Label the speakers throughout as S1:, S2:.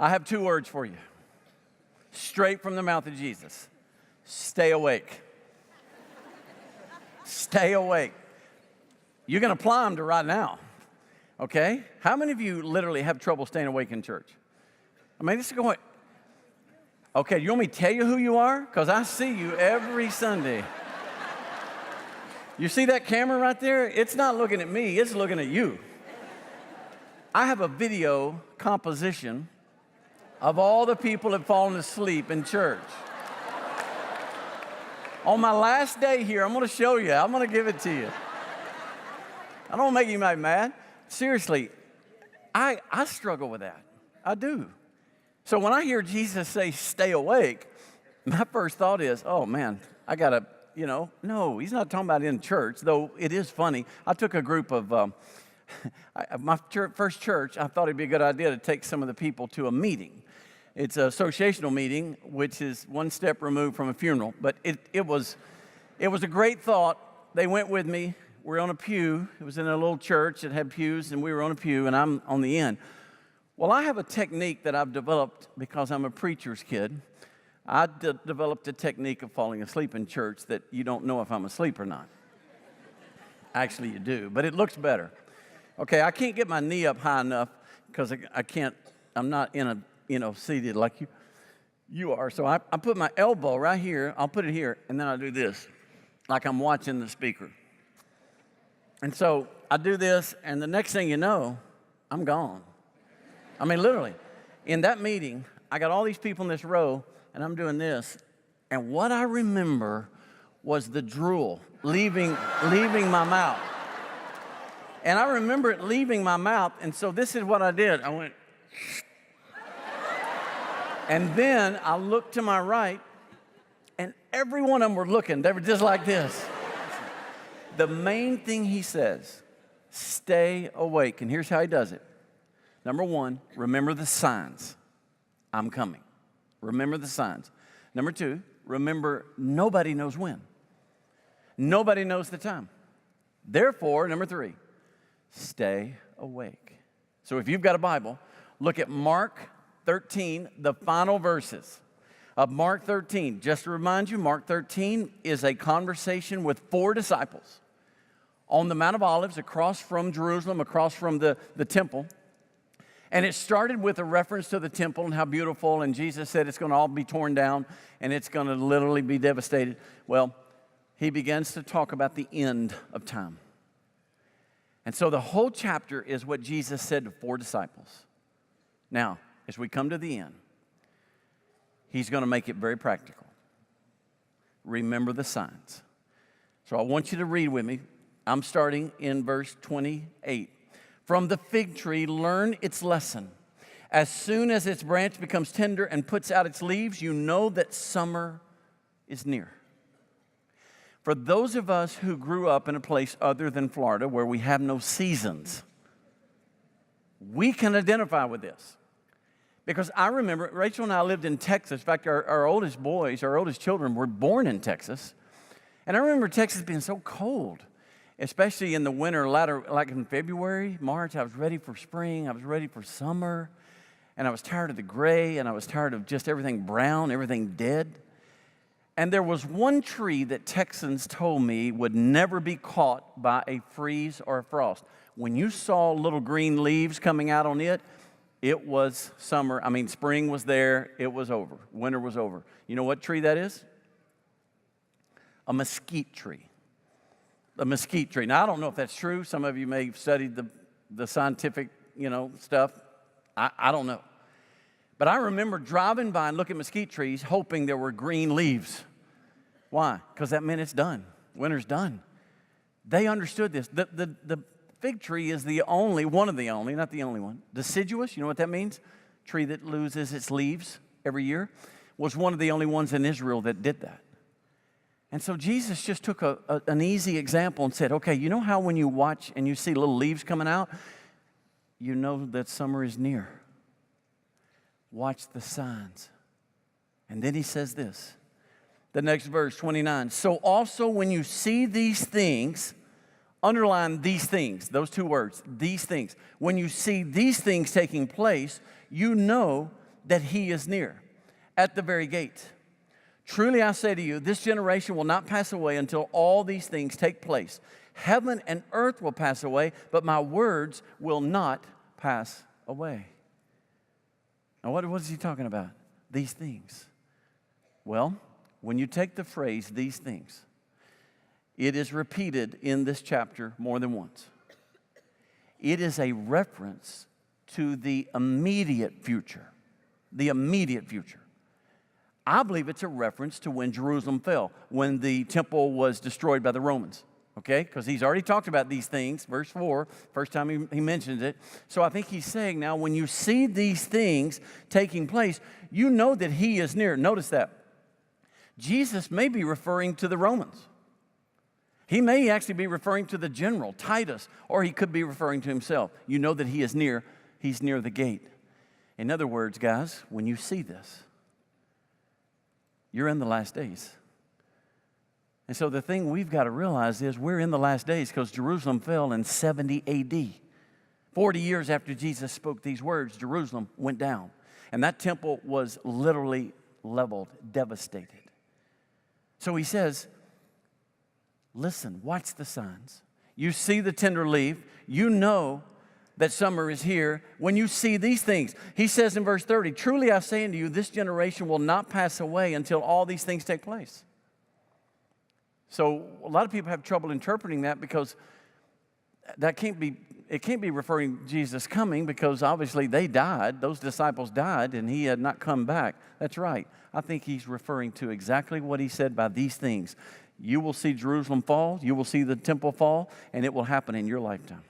S1: I have two words for you, straight from the mouth of Jesus. Stay awake. Stay awake. You can apply them to right now, okay? How many of you literally have trouble staying awake in church? I mean, this is going, okay, you want me to tell you who you are? Because I see you every Sunday. You see that camera right there? It's not looking at me, it's looking at you. I have a video composition of all the people that have fallen asleep in church. On my last day here, I'm going to show you. I'm going to give it to you. I don't want to make you mad. Seriously, I struggle with that. I do. So when I hear Jesus say, stay awake, my first thought is, oh, man, I got to, no, he's not talking about in church, though it is funny. I took a group of, my first church, I thought it'd be a good idea to take some of the people to a meeting. It's an associational meeting, which is one step removed from a funeral. But it was a great thought. They went with me. We're on a pew. It was in a little church that had pews, and we were on a pew, and I'm on the end. Well, I have a technique that I've developed because I'm a preacher's kid. I developed a technique of falling asleep in church that you don't know if I'm asleep or not. Actually, you do, but it looks better. Okay, I can't get my knee up high enough because I'm not in a, seated like you are. So I put my elbow right here, I'll put it here, and then I do this, like I'm watching the speaker. And so I do this, and the next thing you know, I'm gone. I mean, literally. In that meeting, I got all these people in this row, and I'm doing this, and what I remember was the drool leaving my mouth. And I remember it leaving my mouth, and so this is what I did. I went, and then I looked to my right, and every one of them were looking. They were just like this. The main thing he says, stay awake. And here's how he does it. Number one, remember the signs. I'm coming. Remember the signs. Number two, remember nobody knows when. Nobody knows the time. Therefore, number three, stay awake. So if you've got a Bible, look at Mark 13, the final verses of Mark 13. Just to remind you, Mark 13 is a conversation with 4 disciples on the Mount of Olives across from Jerusalem, across from the temple. And it started with a reference to the temple and how beautiful, and Jesus said it's going to all be torn down and it's going to literally be devastated. Well, he begins to talk about the end of time. And so the whole chapter is what Jesus said to 4 disciples. Now, as we come to the end, he's going to make it very practical. Remember the signs. So I want you to read with me. I'm starting in verse 28. From the fig tree, learn its lesson. As soon as its branch becomes tender and puts out its leaves, you know that summer is near. For those of us who grew up in a place other than Florida where we have no seasons, we can identify with this. Because I remember, Rachel and I lived in Texas. In fact, our oldest boys, our oldest children were born in Texas. And I remember Texas being so cold, especially in the winter, latter, like in February, March. I was ready for spring. I was ready for summer. And I was tired of the gray, and I was tired of just everything brown, everything dead. And there was one tree that Texans told me would never be caught by a freeze or a frost. When you saw little green leaves coming out on it, it was summer. I mean, spring was there. It was over. Winter was over. You know what tree that is? A mesquite tree. A mesquite tree. Now, I don't know if that's true. Some of you may have studied the scientific, stuff. I don't know. But I remember driving by and looking at mesquite trees, hoping there were green leaves. Why? Because that meant it's done. Winter's done. They understood this. The fig tree is one of the only, not the only one. Deciduous, you know what that means? Tree that loses its leaves every year. Was one of the only ones in Israel that did that. And so Jesus just took an easy example and said, okay, you know how when you watch and you see little leaves coming out, you know that summer is near. Watch the signs. And then he says this, the next verse, 29. So also when you see these things, underline these things, those 2 words, these things. When you see these things taking place, you know that he is near, at the very gate. Truly I say to you, this generation will not pass away until all these things take place. Heaven and earth will pass away, but my words will not pass away. Now, what is he talking about? These things. Well, when you take the phrase, these things, it is repeated in this chapter more than once. It is a reference to the immediate future. The immediate future. I believe it's a reference to when Jerusalem fell, when the temple was destroyed by the Romans. Okay, because he's already talked about these things, verse 4, first time he mentions it. So I think he's saying now, when you see these things taking place, you know that he is near. Notice that. Jesus may be referring to the Romans. He may actually be referring to the general, Titus, or he could be referring to himself. You know that he is near. He's near the gate. In other words, guys, when you see this, you're in the last days. And so the thing we've got to realize is we're in the last days because Jerusalem fell in 70 A.D. 40 years after Jesus spoke these words, Jerusalem went down. And that temple was literally leveled, devastated. So he says, listen, watch the signs. You see the tender leaf. You know that summer is here. When you see these things, he says in verse 30, truly I say unto you, this generation will not pass away until all these things take place. So a lot of people have trouble interpreting that because it can't be referring to Jesus coming because obviously they died, those disciples died, and he had not come back. That's right. I think he's referring to exactly what he said by these things. You will see Jerusalem fall, you will see the temple fall, and it will happen in your lifetime.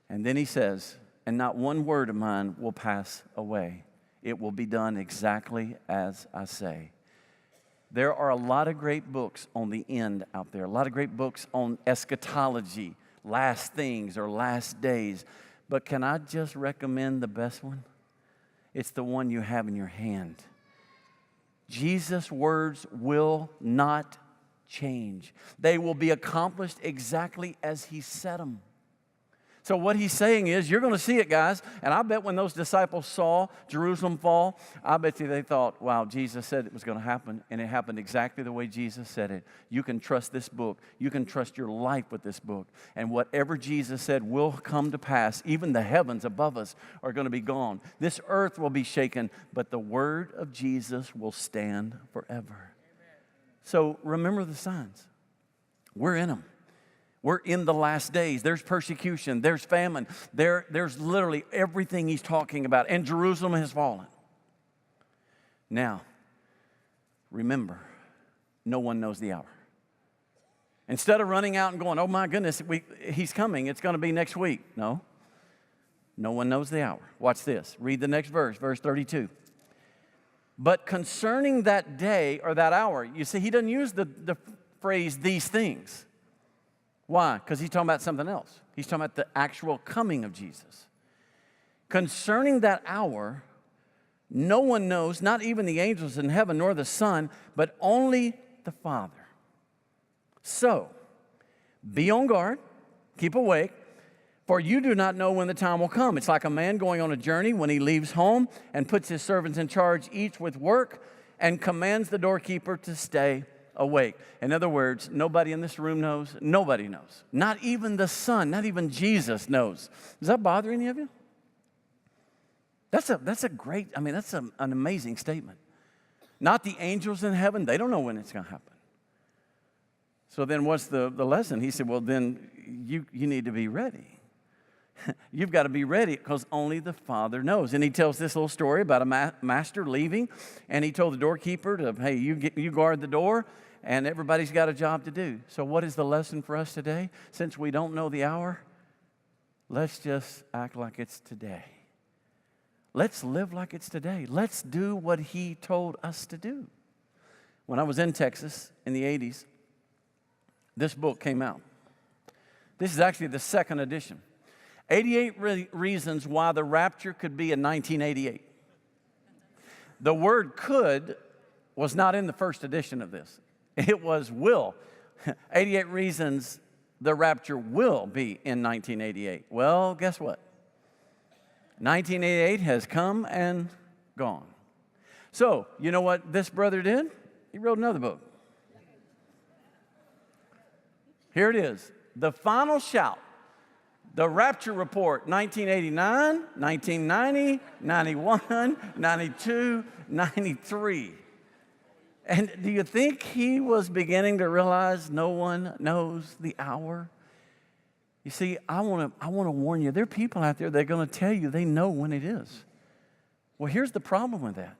S1: And then he says, and not one word of mine will pass away. It will be done exactly as I say. There are a lot of great books on the end out there, a lot of great books on eschatology, last things or last days. But can I just recommend the best one? It's the one you have in your hand. Jesus' words will not change. They will be accomplished exactly as he said them. So what he's saying is, you're going to see it, guys. And I bet when those disciples saw Jerusalem fall, I bet you they thought, wow, Jesus said it was going to happen. And it happened exactly the way Jesus said it. You can trust this book. You can trust your life with this book. And whatever Jesus said will come to pass. Even the heavens above us are going to be gone. This earth will be shaken, but the word of Jesus will stand forever. Amen. So remember the signs. We're in them. We're in the last days. There's persecution. There's famine. There's literally everything he's talking about. And Jerusalem has fallen. Now, remember, no one knows the hour. Instead of running out and going, oh my goodness, he's coming. It's going to be next week. No. No one knows the hour. Watch this. Read the next verse, verse 32. But concerning that day or that hour, you see, he doesn't use the phrase these things. Why? Because he's talking about something else. He's talking about the actual coming of Jesus. Concerning that hour, no one knows, not even the angels in heaven, nor the Son, but only the Father. So, be on guard, keep awake, for you do not know when the time will come. It's like a man going on a journey when he leaves home and puts his servants in charge, each with work, and commands the doorkeeper to stay awake. In other words, nobody in this room knows. Nobody knows. Not even the Son, not even Jesus knows. Does that bother any of you? That's a great, that's an amazing statement. Not the angels in heaven. They don't know when it's going to happen. So then what's the lesson? He said, well, then you need to be ready. You've got to be ready because only the Father knows. And he tells this little story about a master leaving, and he told the doorkeeper to, hey, you guard the door, and everybody's got a job to do. So what is the lesson for us today? Since we don't know the hour, let's just act like it's today. Let's live like it's today. Let's do what he told us to do. When I was in Texas in the 80s, this book came out. This is actually the second edition. 88 reasons why the rapture could be in 1988. The word could was not in the first edition of this. It was will. 88 reasons the rapture will be in 1988. Well, guess what? 1988 has come and gone. So, you know what this brother did? He wrote another book. Here it is, The Final Shout, The Rapture Report, 1989, 1990, 91, 92, 93. And do you think he was beginning to realize no one knows the hour? You see, I want to warn you, there are people out there that are going to tell you they know when it is. Well, here's the problem with that.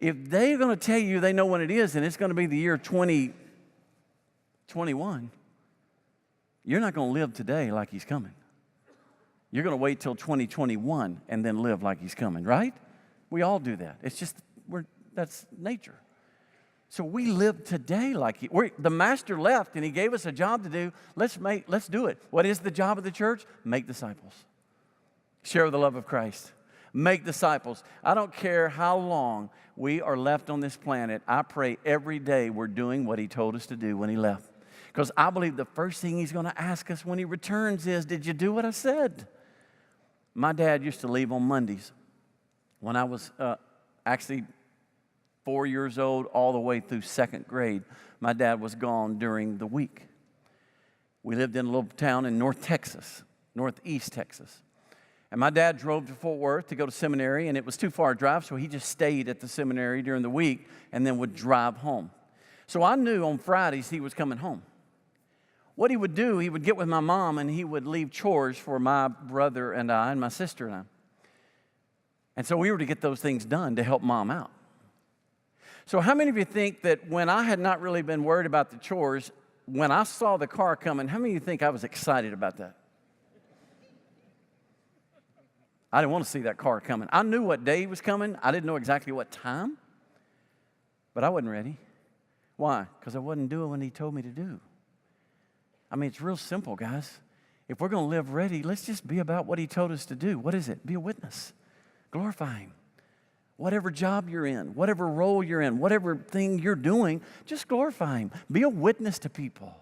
S1: If they're going to tell you they know when it is, and it's going to be the year 2021, you're not going to live today like he's coming. You're going to wait till 2021 and then live like he's coming, right? We all do that. It's just, that's nature. So we live today like the master left and he gave us a job to do. Let's do it. What is the job of the church? Make disciples. Share the love of Christ. Make disciples. I don't care how long we are left on this planet. I pray every day we're doing what he told us to do when he left. Because I believe the first thing he's going to ask us when he returns is, did you do what I said? My dad used to leave on Mondays. When I was actually 4 years old all the way through second grade, my dad was gone during the week. We lived in a little town in northeast Texas. And my dad drove to Fort Worth to go to seminary, and it was too far to drive, so he just stayed at the seminary during the week and then would drive home. So I knew on Fridays he was coming home. What he would do, he would get with my mom, and he would leave chores for my brother and I and my sister and I. And so we were to get those things done to help mom out. So how many of you think that when I had not really been worried about the chores, when I saw the car coming, how many of you think I was excited about that? I didn't want to see that car coming. I knew what day he was coming. I didn't know exactly what time, but I wasn't ready. Why? Because I wasn't doing what he told me to do. I mean, it's real simple, guys. If we're going to live ready, let's just be about what he told us to do. What is it? Be a witness. Glorify him. Whatever job you're in, whatever role you're in, whatever thing you're doing, just glorify him. Be a witness to people.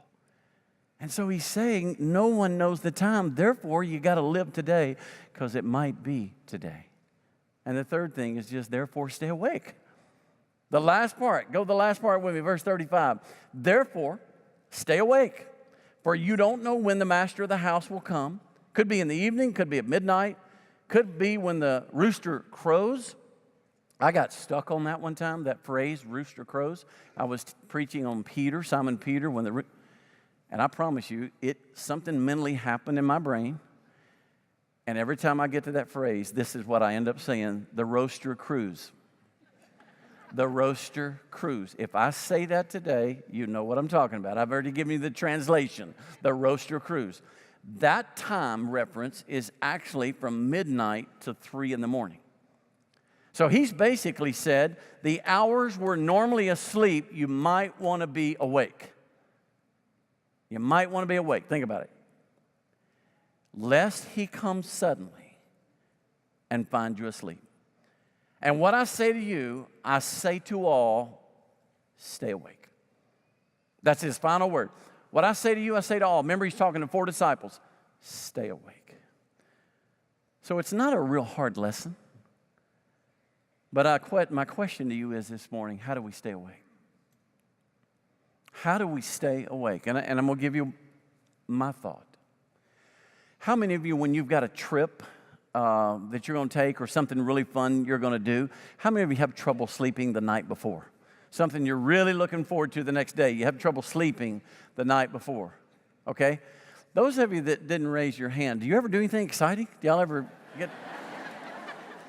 S1: And so he's saying, no one knows the time. Therefore, you got to live today because it might be today. And the third thing is just, therefore, stay awake. The last part, go to the last part with me, verse 35. Therefore, stay awake, for you don't know when the master of the house will come. Could be in the evening, could be at midnight, could be when the rooster crows. I got stuck on that one time, that phrase, rooster crows. I was preaching on Peter, Simon Peter, and I promise you, something mentally happened in my brain. And every time I get to that phrase, this is what I end up saying, the rooster crows. The rooster crows. If I say that today, you know what I'm talking about. I've already given you the translation, the rooster crows. That time reference is actually from midnight to 3 in the morning. So he's basically said, the hours we're normally asleep, you might want to be awake. You might want to be awake. Think about it. Lest he comes suddenly and find you asleep. And what I say to you, I say to all, stay awake. That's his final word. What I say to you, I say to all. Remember, he's talking to 4 disciples. Stay awake. So it's not a real hard lesson. But my question to you is this morning, how do we stay awake? How do we stay awake? And I'm going to give you my thought. How many of you, when you've got a trip that you're going to take or something really fun you're going to do, how many of you have trouble sleeping the night before? Something you're really looking forward to the next day. You have trouble sleeping the night before, okay? Those of you that didn't raise your hand, do you ever do anything exciting? Do y'all ever get...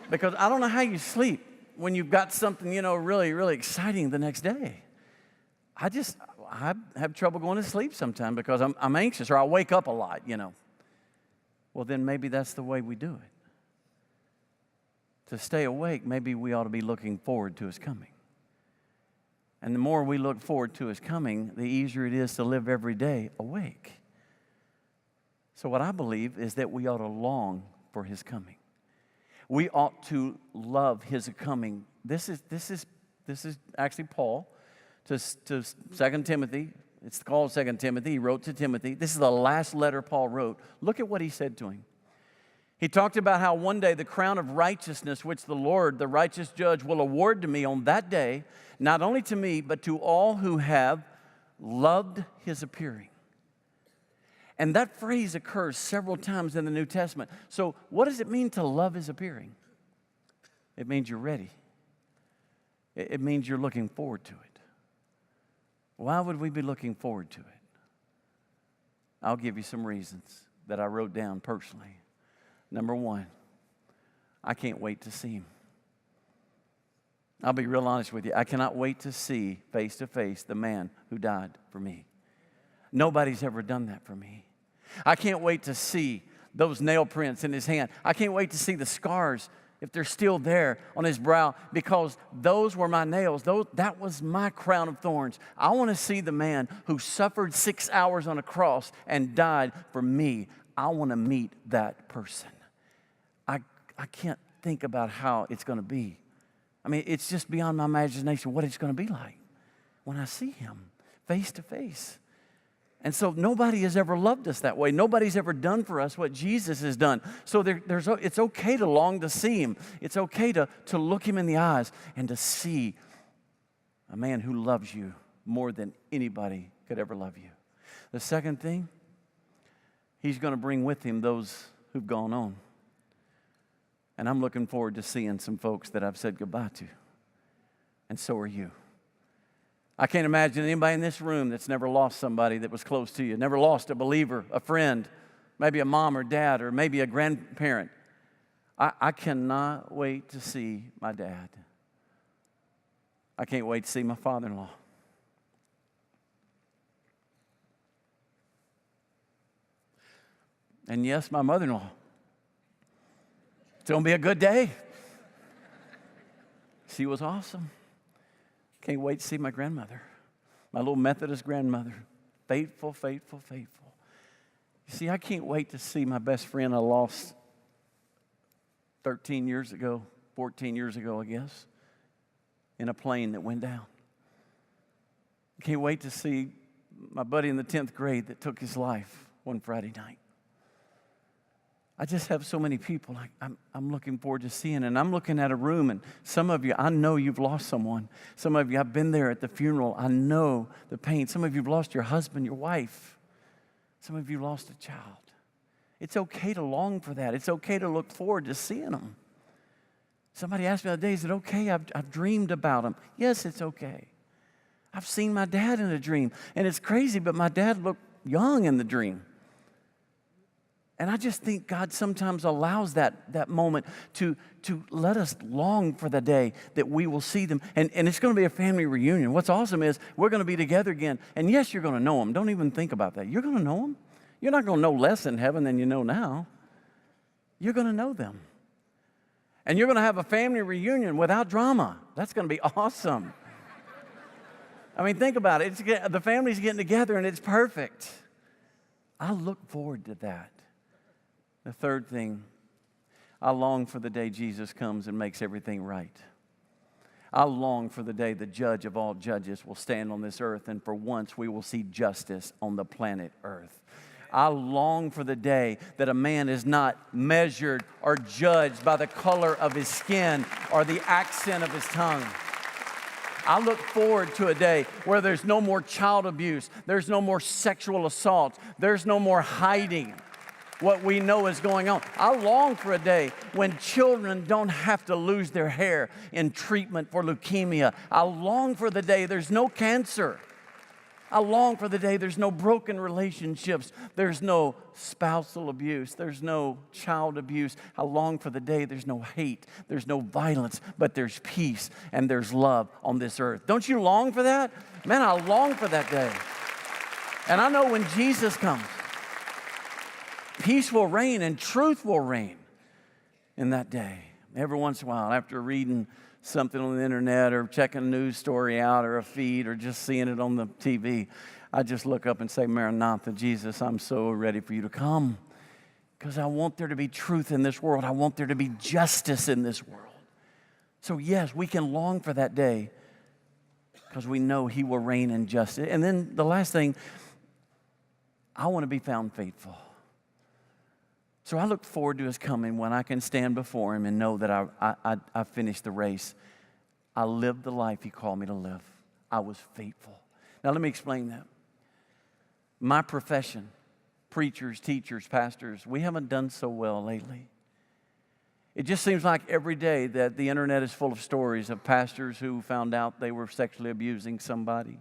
S1: Because I don't know how you sleep when you've got something, really, really exciting the next day. I have trouble going to sleep sometimes because I'm anxious or I wake up a lot, Well, then maybe that's the way we do it. To stay awake, maybe we ought to be looking forward to his coming. And the more we look forward to his coming, the easier it is to live every day awake. So what I believe is that we ought to long for his coming. We ought to love his coming. This is actually Paul to 2 Timothy. It's called 2 Timothy. He wrote to Timothy. This is the last letter Paul wrote. Look at what he said to him. He talked about how one day the crown of righteousness, which the Lord, the righteous judge, will award to me on that day, not only to me, but to all who have loved his appearing. And that phrase occurs several times in the New Testament. So what does it mean to love his appearing? It means you're ready. It means you're looking forward to it. Why would we be looking forward to it? I'll give you some reasons that I wrote down personally. Number one, I can't wait to see him. I'll be real honest with you. I cannot wait to see face to face the man who died for me. Nobody's ever done that for me. I can't wait to see those nail prints in his hand. I can't wait to see the scars, if they're still there, on his brow, because those were my nails. That was my crown of thorns. I want to see the man who suffered 6 hours on a cross and died for me. I want to meet that person. I can't think about how it's going to be. I mean, it's just beyond my imagination what it's going to be like when I see him face to face. And so nobody has ever loved us that way. Nobody's ever done for us what Jesus has done. So it's okay to long to see him. It's okay to look him in the eyes and to see a man who loves you more than anybody could ever love you. The second thing, he's going to bring with him those who've gone on. And I'm looking forward to seeing some folks that I've said goodbye to. And so are you. I can't imagine anybody in this room that's never lost somebody that was close to you, never lost a believer, a friend, maybe a mom or dad, or maybe a grandparent. I cannot wait to see my dad. I can't wait to see my father-in-law. And yes, my mother-in-law. It's going to be a good day. She was awesome. Can't wait to see my grandmother, my little Methodist grandmother. Faithful, faithful, faithful. You see, I can't wait to see my best friend I lost 13 years ago, 14 years ago, I guess, in a plane that went down. I can't wait to see my buddy in the 10th grade that took his life one Friday night. I just have so many people I'm looking forward to seeing. And I'm looking at a room, and some of you, I know you've lost someone. Some of you, I've been there at the funeral. I know the pain. Some of you have lost your husband, your wife. Some of you lost a child. It's okay to long for that. It's okay to look forward to seeing them. Somebody asked me the other day, is it okay? I've dreamed about them. Yes, it's okay. I've seen my dad in a dream. And it's crazy, but my dad looked young in the dream. And I just think God sometimes allows that moment to let us long for the day that we will see them. And it's going to be a family reunion. What's awesome is we're going to be together again. And yes, you're going to know them. Don't even think about that. You're going to know them. You're not going to know less in heaven than you know now. You're going to know them. And you're going to have a family reunion without drama. That's going to be awesome. I mean, think about it. The family's getting together, and it's perfect. I look forward to that. The third thing, I long for the day Jesus comes and makes everything right. I long for the day the judge of all judges will stand on this earth, and for once we will see justice on the planet Earth. I long for the day that a man is not measured or judged by the color of his skin or the accent of his tongue. I look forward to a day where there's no more child abuse, there's no more sexual assault, there's no more hiding what we know is going on. I long for a day when children don't have to lose their hair in treatment for leukemia. I long for the day there's no cancer. I long for the day there's no broken relationships. There's no spousal abuse. There's no child abuse. I long for the day there's no hate. There's no violence, but there's peace and there's love on this earth. Don't you long for that? Man, I long for that day. And I know when Jesus comes, peace will reign and truth will reign in that day. Every once in a while, after reading something on the internet or checking a news story out or a feed or just seeing it on the TV, I just look up and say, Maranatha, Jesus, I'm so ready for you to come, because I want there to be truth in this world. I want there to be justice in this world. So yes, we can long for that day because we know he will reign in justice. And then the last thing, I want to be found faithful. So I look forward to his coming when I can stand before him and know that I finished the race. I lived the life he called me to live. I was faithful. Now let me explain that. My profession, preachers, teachers, pastors, we haven't done so well lately. It just seems like every day that the internet is full of stories of pastors who found out they were sexually abusing somebody.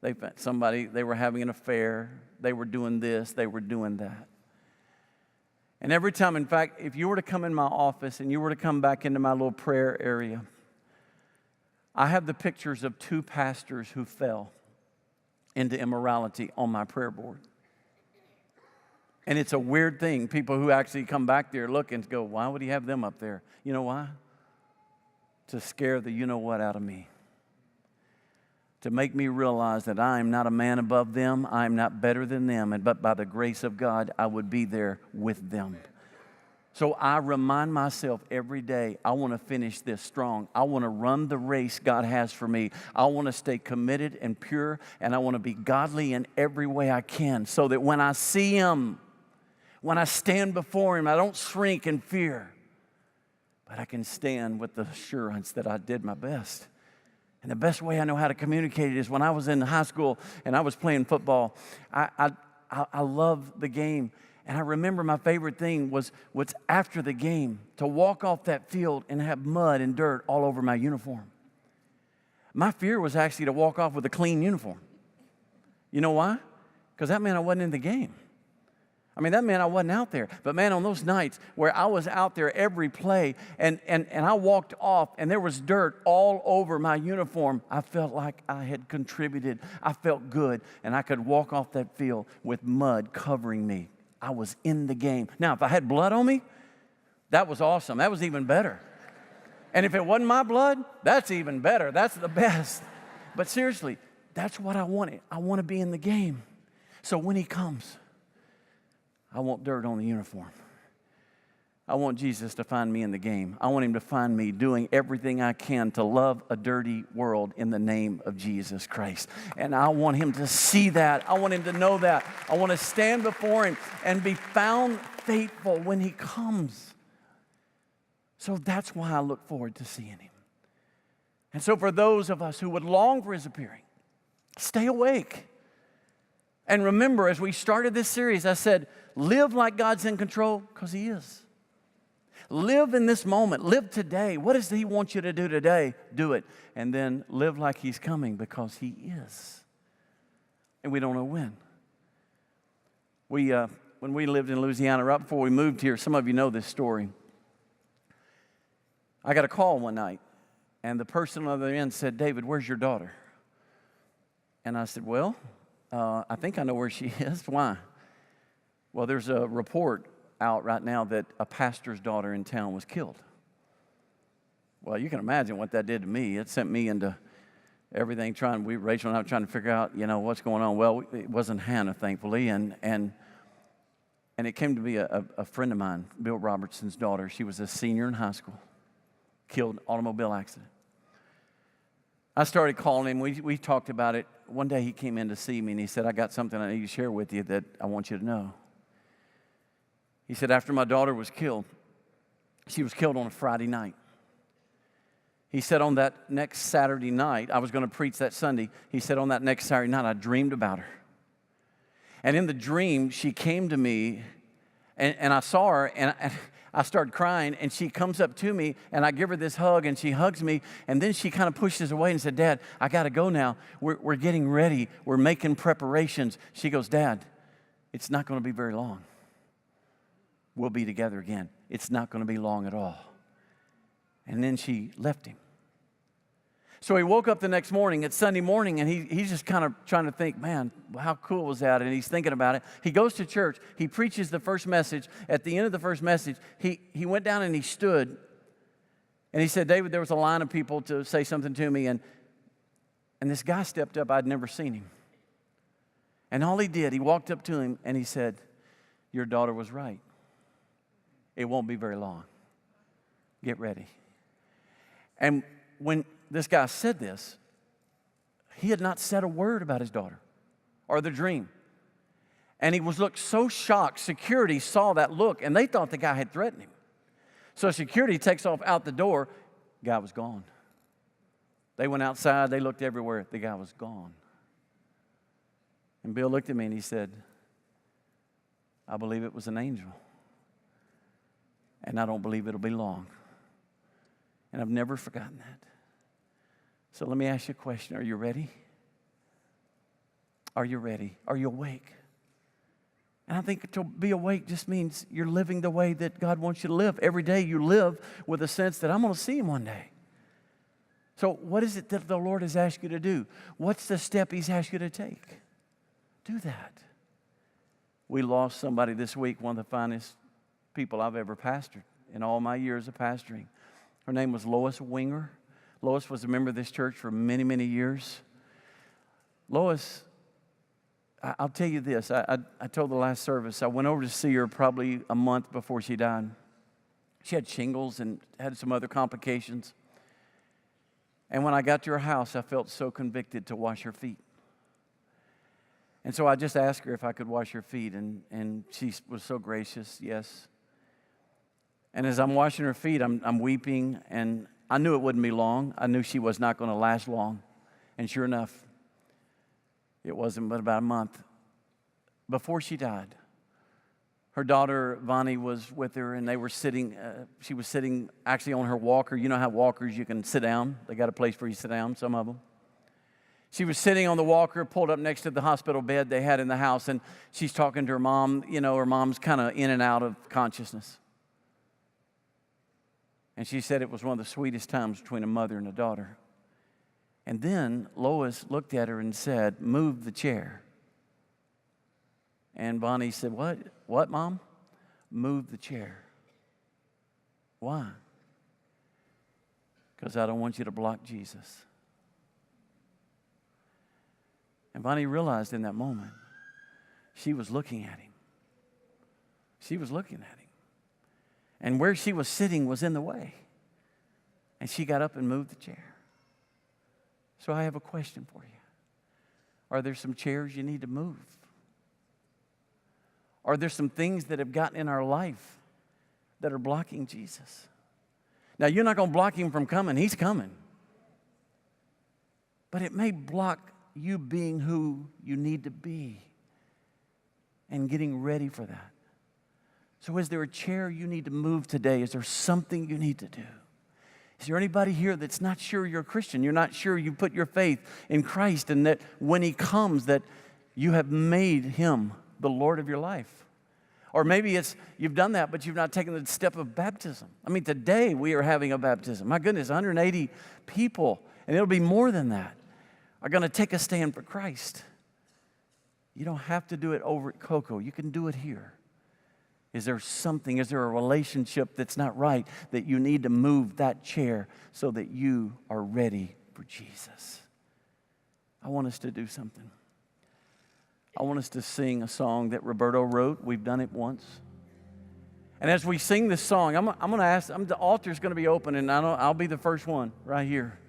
S1: They were having an affair. They were doing this. They were doing that. And every time, in fact, if you were to come in my office and you were to come back into my little prayer area, I have the pictures of 2 pastors who fell into immorality on my prayer board. And it's a weird thing. People who actually come back there look and go, why would he have them up there? You know why? To scare the you-know-what out of me. To make me realize that I am not a man above them. I am not better than them. But by the grace of God, I would be there with them. So I remind myself every day, I want to finish this strong. I want to run the race God has for me. I want to stay committed and pure, and I want to be godly in every way I can so that when I see him, when I stand before him, I don't shrink in fear, but I can stand with the assurance that I did my best. And the best way I know how to communicate it is when I was in high school and I was playing football, I loved the game. And I remember my favorite thing was what's after the game, to walk off that field and have mud and dirt all over my uniform. My fear was actually to walk off with a clean uniform. You know why? Because that meant I wasn't in the game. I mean, that meant I wasn't out there. But man, on those nights where I was out there every play and I walked off and there was dirt all over my uniform, I felt like I had contributed. I felt good, and I could walk off that field with mud covering me. I was in the game. Now, if I had blood on me, that was awesome. That was even better. And if it wasn't my blood, that's even better. That's the best. But seriously, that's what I wanted. I want to be in the game. So when he comes, I want dirt on the uniform. I want Jesus to find me in the game. I want him to find me doing everything I can to love a dirty world in the name of Jesus Christ. And I want him to see that. I want him to know that. I want to stand before him and be found faithful when he comes. So that's why I look forward to seeing him. And so for those of us who would long for his appearing, stay awake. And remember, as we started this series, I said, live like God's in control, because he is. Live in this moment. Live today. What does he want you to do today? Do it. And then live like he's coming, because he is. And we don't know when. When we lived in Louisiana, right before we moved here, some of you know this story. I got a call one night, and the person on the other end said, David, where's your daughter? And I said, well, I think I know where she is. Why? Well, there's a report out right now that a pastor's daughter in town was killed. Well, you can imagine what that did to me. It sent me into everything Rachel and I were trying to figure out, what's going on. Well, it wasn't Hannah, thankfully, and it came to be a friend of mine, Bill Robertson's daughter. She was a senior in high school, killed automobile accident. I started calling him. We talked about it. One day he came in to see me, and he said, I got something I need to share with you that I want you to know. He said, after my daughter was killed, she was killed on a Friday night. He said, on that next Saturday night, I was going to preach that Sunday. He said, on that next Saturday night, I dreamed about her. And in the dream, she came to me, and I saw her, and I started crying, and she comes up to me, and I give her this hug, and she hugs me, and then she kind of pushes away and said, Dad, I got to go now. We're getting ready. We're making preparations. She goes, Dad, it's not going to be very long. We'll be together again. It's not going to be long at all. And then she left him. So he woke up the next morning, it's Sunday morning, and he's just kind of trying to think, man, how cool was that? And he's thinking about it. He goes to church. He preaches the first message. At the end of the first message, he went down and he stood, and he said, David, there was a line of people to say something to me, and this guy stepped up. I'd never seen him. And all he did, he walked up to him, and he said, your daughter was right. It won't be very long. Get ready. And when this guy said this, he had not said a word about his daughter or the dream. And he looked so shocked. Security saw that look, and they thought the guy had threatened him. So security takes off out the door. Guy was gone. They went outside. They looked everywhere. The guy was gone. And Bill looked at me and he said, I believe it was an angel. And I don't believe it'll be long. And I've never forgotten that. So let me ask you a question. Are you ready? Are you ready? Are you awake? And I think to be awake just means you're living the way that God wants you to live. Every day you live with a sense that I'm going to see Him one day. So what is it that the Lord has asked you to do? What's the step He's asked you to take? Do that. We lost somebody this week, one of the finest people I've ever pastored in all my years of pastoring. Her name was Lois Winger. Lois was a member of this church for many, many years. Lois, I'll tell you this. I told the last service, I went over to see her probably a month before she died. She had shingles and had some other complications. And when I got to her house, I felt so convicted to wash her feet. And so I just asked her if I could wash her feet, and she was so gracious, yes. And as I'm washing her feet, I'm weeping, and I knew it wouldn't be long. I knew she was not going to last long. And sure enough, it wasn't but about a month before she died. Her daughter, Vonnie, was with her, and they were sitting, she was sitting actually on her walker. You know how walkers, you can sit down. They got a place where you sit down, some of them. She was sitting on the walker, pulled up next to the hospital bed they had in the house, and she's talking to her mom. You know, her mom's kind of in and out of consciousness. And she said it was one of the sweetest times between a mother and a daughter. And then Lois looked at her and said, "Move the chair." And Bonnie said, What, Mom? Move the chair. Why? Because I don't want you to block Jesus. And Bonnie realized in that moment, she was looking at him. She was looking at him. And where she was sitting was in the way. And she got up and moved the chair. So I have a question for you. Are there some chairs you need to move? Are there some things that have gotten in our life that are blocking Jesus? Now, you're not going to block Him from coming. He's coming. But it may block you being who you need to be and getting ready for that. So is there a chair you need to move today? Is there something you need to do? Is there anybody here that's not sure you're a Christian? You're not sure you put your faith in Christ and that when He comes that you have made Him the Lord of your life? Or maybe it's you've done that, but you've not taken the step of baptism. I mean, today we are having a baptism. My goodness, 180 people, and it'll be more than that, are going to take a stand for Christ. You don't have to do it over at Cocoa. You can do it here. Is there something, is there a relationship that's not right that you need to move that chair so that you are ready for Jesus? I want us to do something. I want us to sing a song that Roberto wrote. We've done it once. And as we sing this song, I'm going to ask, the altar's going to be open, and I'll be the first one right here.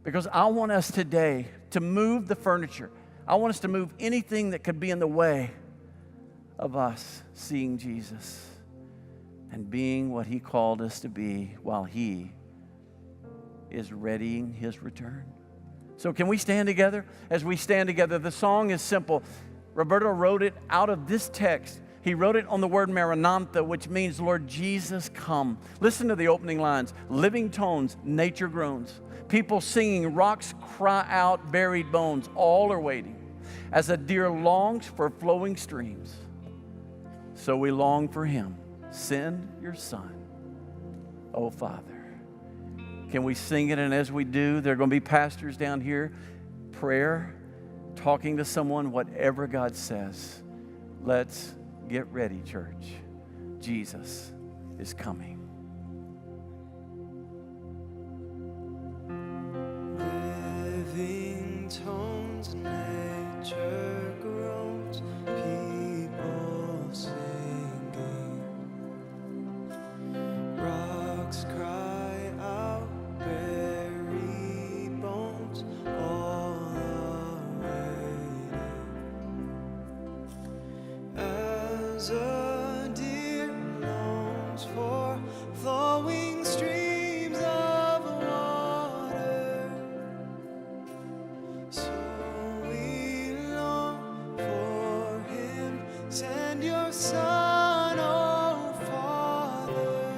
S1: Because I want us today to move the furniture. I want us to move anything that could be in the way of us seeing Jesus and being what He called us to be while He is readying His return. So can we stand together? As we stand together, the song is simple. Roberto wrote it out of this text. He wrote it on the word Maranatha, which means, Lord Jesus, come. Listen to the opening lines. Living tones, nature groans. People singing, rocks cry out, buried bones. All are waiting as a deer longs for flowing streams. So we long for Him. Send your Son, oh Father. Can we sing it? And as we do, there are going to be pastors down here, prayer, talking to someone, whatever God says. Let's get ready, church. Jesus is coming.
S2: Living tones, nature groans, people singing. Rocks cry out, bury bones, all are waiting as a deer longs for flowing streams of water, so we long for him. Send your Son, oh Father.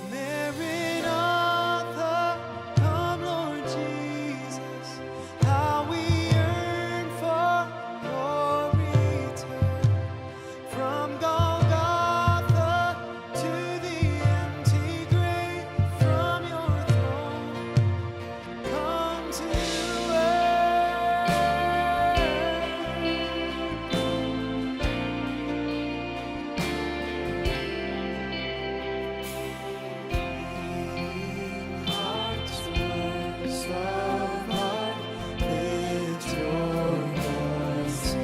S2: Maranatha, come Lord Jesus, how we yearn for your return. From Golgotha to the empty grave, from your throne, come to hearts worst of heart, lift your voices.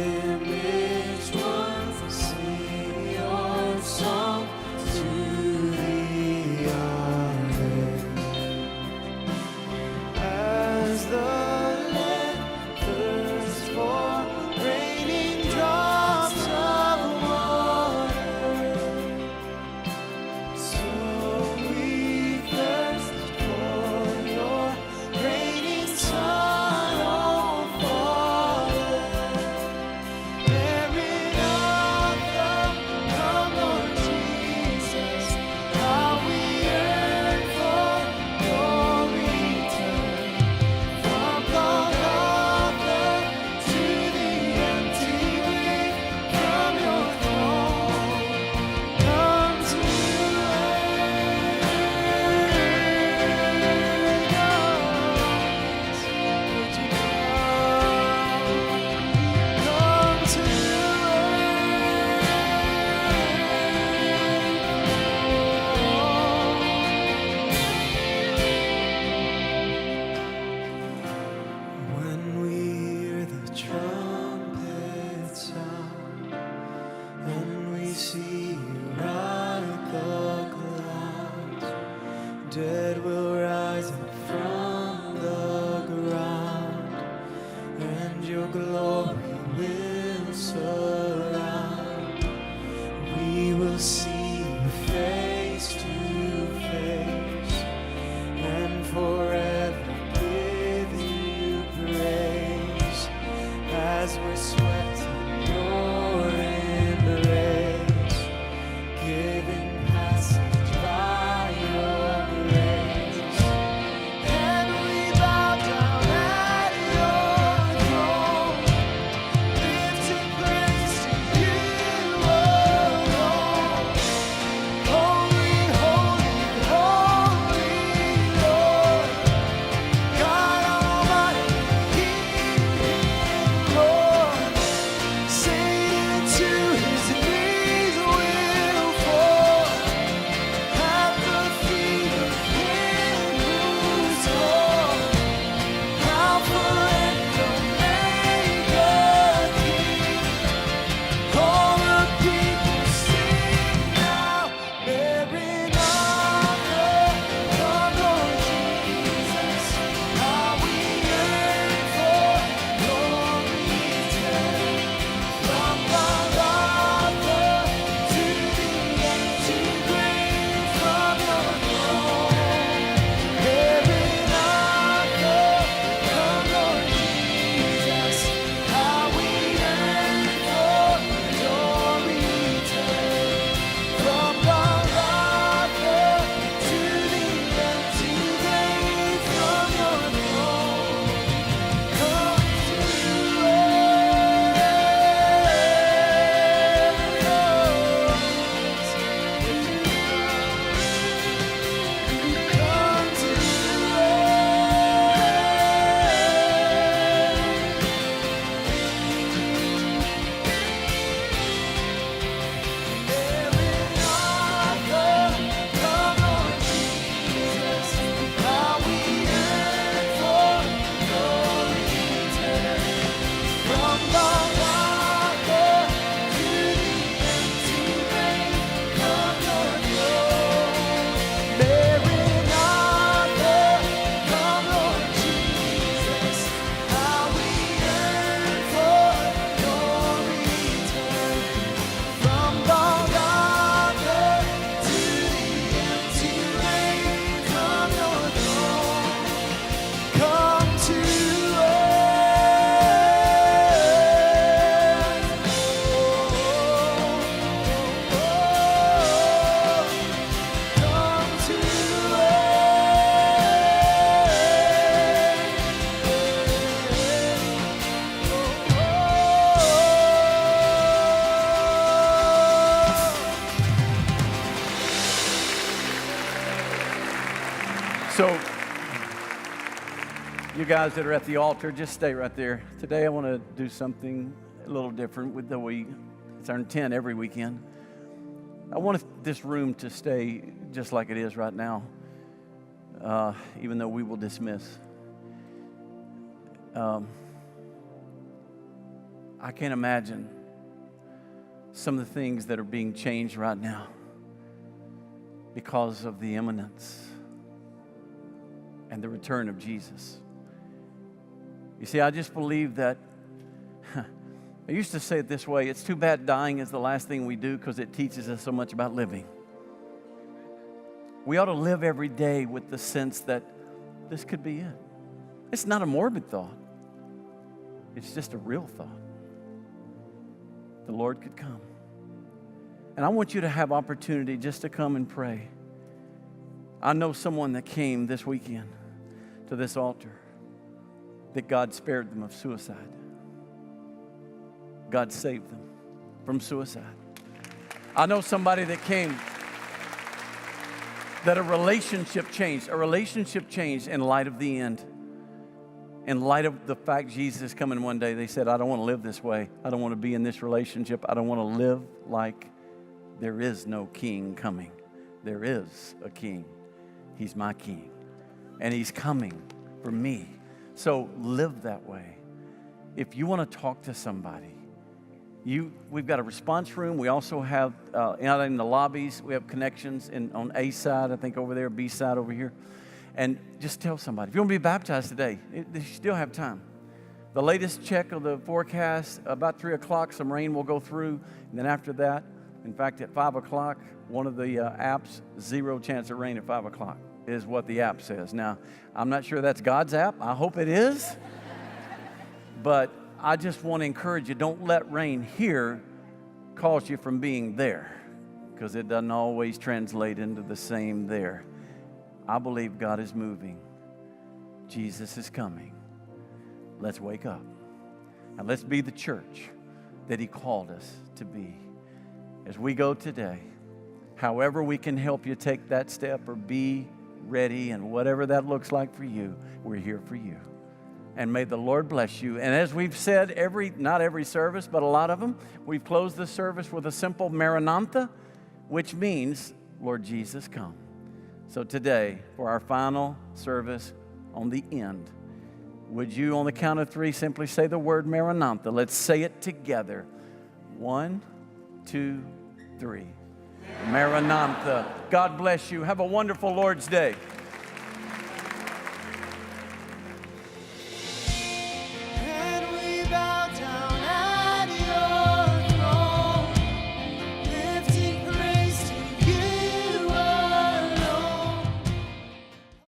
S2: Imaged ones, sing your song to the others. As the land thirsts for raining drops of water, so we thirst for your raining Son, oh Father. Maranatha, come Lord Jesus, how we yearn for your return. From Golgotha to the empty grave, from your throne, come to us. Would you come to when we hear the trumpet sound, and we see you ride the clouds, dead will rise up from the ground, and your glory will surround. We will see you face to face, and forever give you praise, as we're swept in your embrace, giving passage by your grace. And we bow down at your throne, lifting praise to you alone. Holy, holy, holy Lord, God Almighty, King, Lord.
S1: You guys that are at the altar, just stay right there. Today I want to do something a little different with it's our intent every weekend. I want this room to stay just like it is right now, even though we will dismiss. I can't imagine some of the things that are being changed right now because of the imminence and the return of Jesus. You see, I just believe that, I used to say it this way, it's too bad dying is the last thing we do because it teaches us so much about living. We ought to live every day with the sense that this could be it. It's not a morbid thought. It's just a real thought. The Lord could come. And I want you to have opportunity just to come and pray. I know someone that came this weekend to this altar that God spared them of suicide. God saved them from suicide. I know somebody that came that a relationship changed in light of the end. In light of the fact Jesus is coming one day, they said, I don't want to live this way. I don't want to be in this relationship. I don't want to live like there is no king coming. There is a king. He's my king. And he's coming for me. So live that way. If you want to talk to somebody, we've got a response room. We also have, out in the lobbies, we have connections on A side, I think over there, B side over here. And just tell somebody. If you want to be baptized today, you still have time. The latest check of the forecast, about 3 o'clock, some rain will go through. And then after that, in fact, at 5 o'clock, one of the apps, 0 chance of rain at 5 o'clock is what the app says. Now, I'm not sure that's God's app. I hope it is. But I just want to encourage you, don't let rain here cause you from being there, because it doesn't always translate into the same there. I believe God is moving. Jesus is coming. Let's wake up. And let's be the church that he called us to be. As we go today, however we can help you take that step or be ready, and whatever that looks like for you, we're here for you. And may the Lord bless you. And as we've said, not every service, but a lot of them, we've closed the service with a simple Maranatha, which means, Lord Jesus, come. So today, for our final service on the end, would you, on the count of 3, simply say the word Maranatha? Let's say it together. 1, 2, 3. Maranatha. God bless you. Have a wonderful Lord's Day.